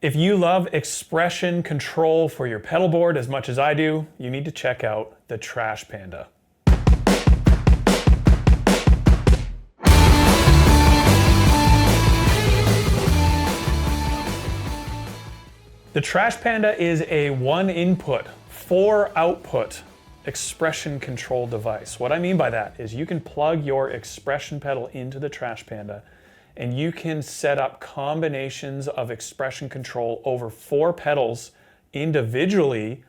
If you love expression control for your pedal board as much as I do, you need to check out the Trash Panda. The Trash Panda is a 1-input, 4-output expression control device. What I mean by that is you can plug your expression pedal into the Trash Panda and you can set up combinations of expression control over 4 pedals individually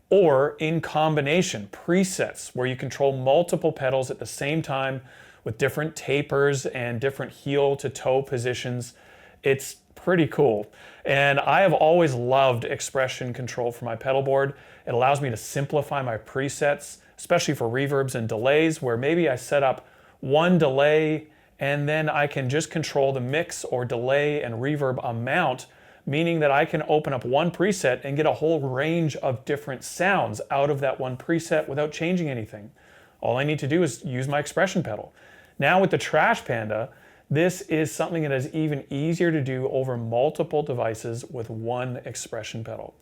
or in combination, presets where you control multiple pedals at the same time with different tapers and different heel to toe positions. It's pretty cool. And I have always loved expression control for my pedal board. It allows me to simplify my presets, especially for reverbs and delays, where maybe I set up one delay and then I can just control the mix or delay and reverb amount, meaning that I can open up one preset and get a whole range of different sounds out of that one preset without changing anything. All I need to do is use my expression pedal. Now with the Trash Panda, this is something that is even easier to do over multiple devices with one expression pedal.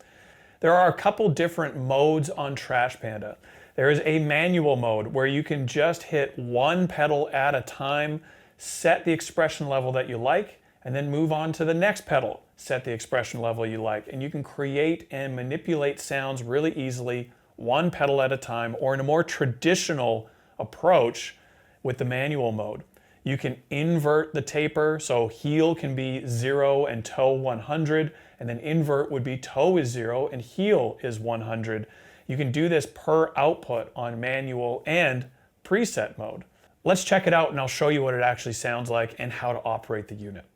There are a couple different modes on Trash Panda. There is a manual mode where you can just hit one pedal at a time, set the expression level that you like, and then move on to the next pedal, set the expression level you like. And you can create and manipulate sounds really easily, one pedal at a time, or in a more traditional approach with the manual mode. You can invert the taper, so heel can be 0 and toe 100, and then invert would be toe is 0 and heel is 100. You can do this per output on manual and preset mode. Let's check it out and I'll show you what it actually sounds like and how to operate the unit.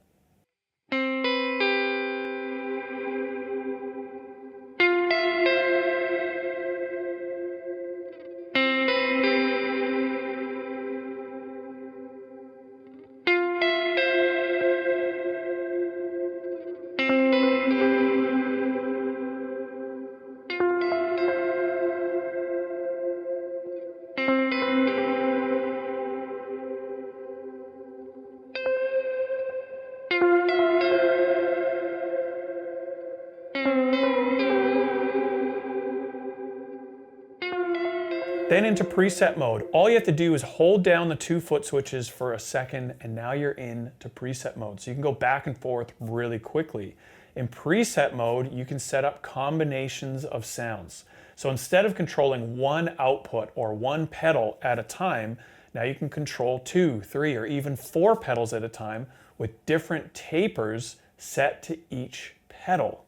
Then into preset mode. All you have to do is hold down the 2 foot switches for a second and now you're into preset mode. So you can go back and forth really quickly. In preset mode, you can set up combinations of sounds. So instead of controlling one output or one pedal at a time, now you can control 2, 3, or even 4 pedals at a time with different tapers set to each pedal.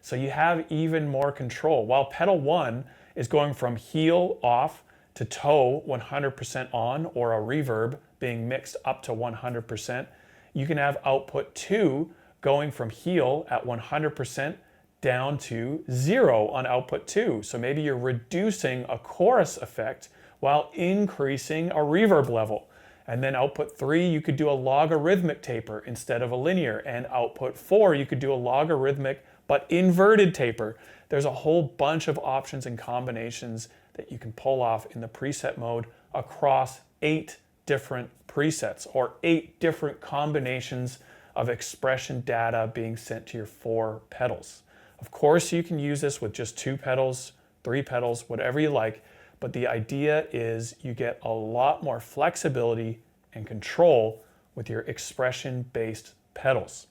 So you have even more control. While pedal 1 is going from heel off to toe 100% on, or a reverb being mixed up to 100%, you can have output 2 going from heel at 100% down to 0 on output 2. So maybe you're reducing a chorus effect while increasing a reverb level. And then output 3, you could do a logarithmic taper instead of a linear. And output 4, you could do a logarithmic but inverted taper. There's a whole bunch of options and combinations that you can pull off in the preset mode across 8 different presets or 8 different combinations of expression data being sent to your 4 pedals. Of course, you can use this with just 2 pedals, 3 pedals, whatever you like, but the idea is you get a lot more flexibility and control with your expression-based pedals.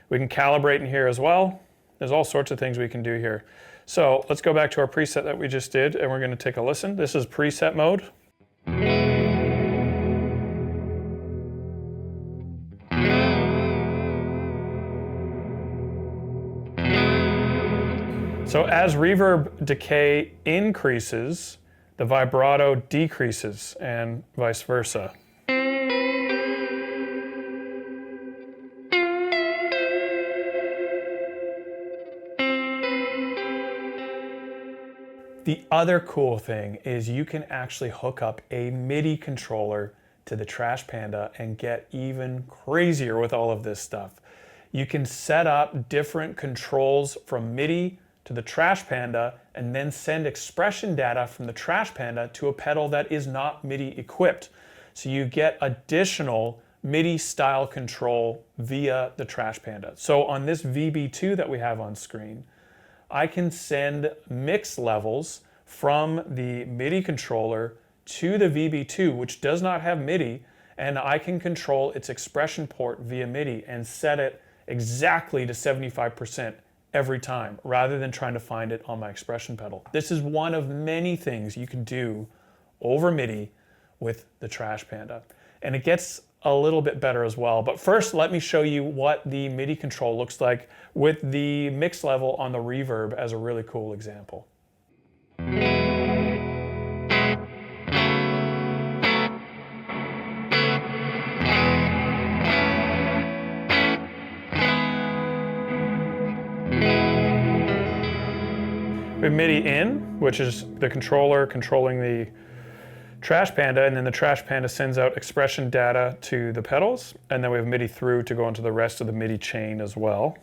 We can calibrate in here as well. There's all sorts of things we can do here. So let's go back to our preset that we just did and we're going to take a listen. This is preset mode. So as reverb decay increases, the vibrato decreases and vice versa. The other cool thing is you can actually hook up a MIDI controller to the Trash Panda and get even crazier with all of this stuff. You can set up different controls from MIDI to the Trash Panda and then send expression data from the Trash Panda to a pedal that is not MIDI equipped. So you get additional MIDI style control via the Trash Panda. So on this VB2 that we have on screen, I can send mix levels from the MIDI controller to the VB2, which does not have MIDI, and I can control its expression port via MIDI and set it exactly to 75% every time, rather than trying to find it on my expression pedal. This is one of many things you can do over MIDI with the Trash Panda. And it gets a little bit better as well. But first, let me show you what the MIDI control looks like with the mix level on the reverb as a really cool example. We have MIDI in, which is the controller controlling the Trash Panda, and then the Trash Panda sends out expression data to the pedals, and then we have MIDI through to go into the rest of the MIDI chain as well.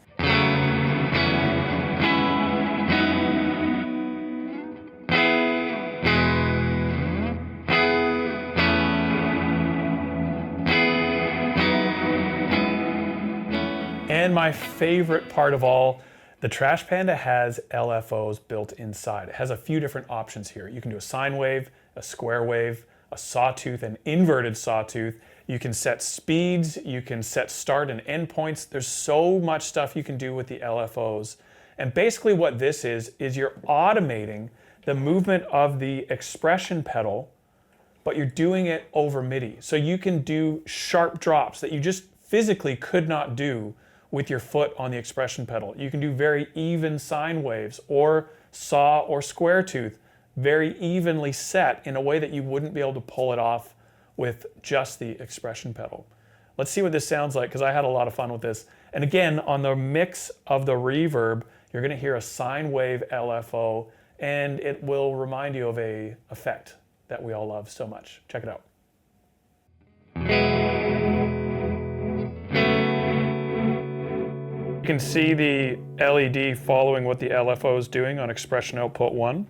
And my favorite part of all, the Trash Panda has LFOs built inside. It has a few different options here. You can do a sine wave, a square wave, a sawtooth, an inverted sawtooth. You can set speeds, you can set start and end points. There's so much stuff you can do with the LFOs. And basically what this is you're automating the movement of the expression pedal, but you're doing it over MIDI. So you can do sharp drops that you just physically could not do with your foot on the expression pedal. You can do very even sine waves or saw or square tooth, very evenly set in a way that you wouldn't be able to pull it off with just the expression pedal. Let's see what this sounds like, because I had a lot of fun with this. And again, on the mix of the reverb, you're gonna hear a sine wave LFO, and it will remind you of an effect that we all love so much. Check it out. You can see the LED following what the LFO is doing on expression output 1.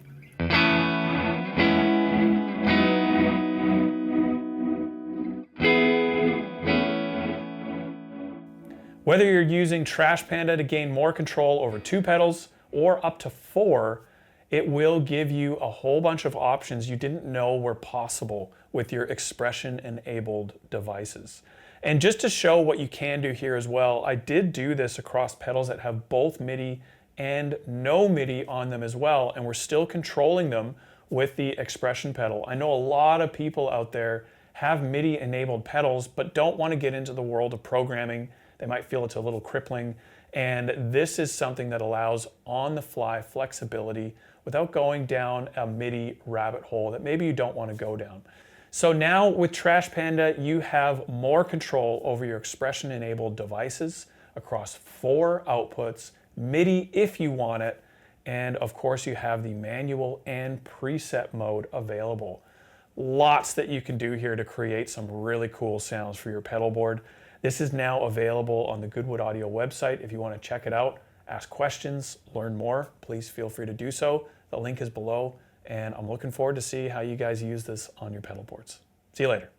Whether you're using Trash Panda to gain more control over 2 pedals or up to 4, it will give you a whole bunch of options you didn't know were possible with your expression-enabled devices. And just to show what you can do here as well, I did do this across pedals that have both MIDI and no MIDI on them as well, and we're still controlling them with the expression pedal. I know a lot of people out there have MIDI-enabled pedals but don't want to get into the world of programming. They might feel it's a little crippling, and this is something that allows on-the-fly flexibility without going down a MIDI rabbit hole that maybe you don't want to go down. So now with Trash Panda, you have more control over your expression-enabled devices across 4 outputs, MIDI if you want it, and of course you have the manual and preset mode available. Lots that you can do here to create some really cool sounds for your pedal board. This is now available on the Goodwood Audio website. If you want to check it out, ask questions, learn more, please feel free to do so. The link is below, and I'm looking forward to see how you guys use this on your pedal boards. See you later.